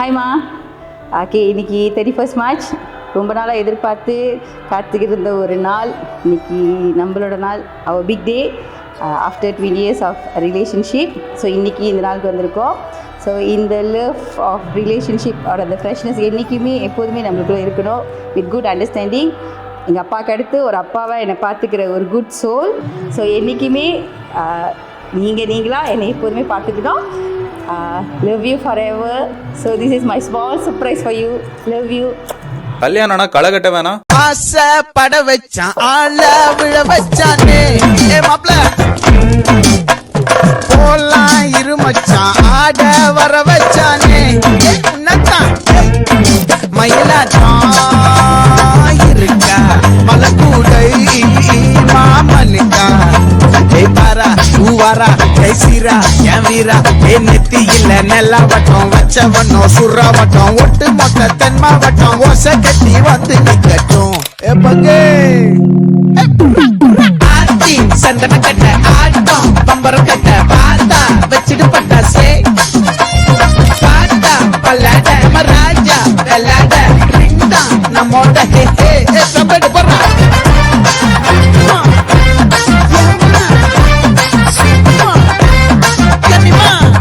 ஹாய்மா. Okay, இன்றைக்கி 31st March. ரொம்ப நாளாக எதிர்பார்த்து காத்துக்கிட்டு ஒரு நாள். இன்றைக்கி நம்மளோட நாள், அவர் big day after 20 years of relationship. So இன்றைக்கி இந்த நாளுக்கு வந்திருக்கோம். ஸோ இந்த லவ் ஆஃப் ரிலேஷன்ஷிப் அந்த ஃப்ரெஷ்னஸ் என்றைக்குமே எப்போதுமே நம்மளுக்குள்ளே இருக்கணும், வித் குட் அண்டர்ஸ்டாண்டிங். எங்கள் அப்பாவுக்கு அடுத்து ஒரு அப்பாவாக என்னை பார்த்துக்கிற ஒரு குட் சோல். ஸோ என்றைக்குமே நீங்களாக என்னை எப்போதுமே பார்த்துக்கிட்டோம். Love you forever. So this is my small surprise for you. Love you. கல்யாணம்னா களகட்ட வேணாம், ஆசை பட வச்சான், ஆள விழ வச்சானே. ஏ மாப்ள போலாம் இருமச்சான், ஆட வர வச்சானே. உன்னத்தான் மயிலாட்டம் இருக்கா, மலக்கூடை மாமனுக்கா. ஏ பாரா ஊவாரா கைசீரா என் வீரா, ஏ நெத்தி இல்ல நெல்லா வட்டம் வச்சவனோ சுறா வட்டம், ஒட்டு மொத்த தென் மாவட்டம் ஓசை கட்டி வந்து நிக்கட்டும். ஏ பங்கே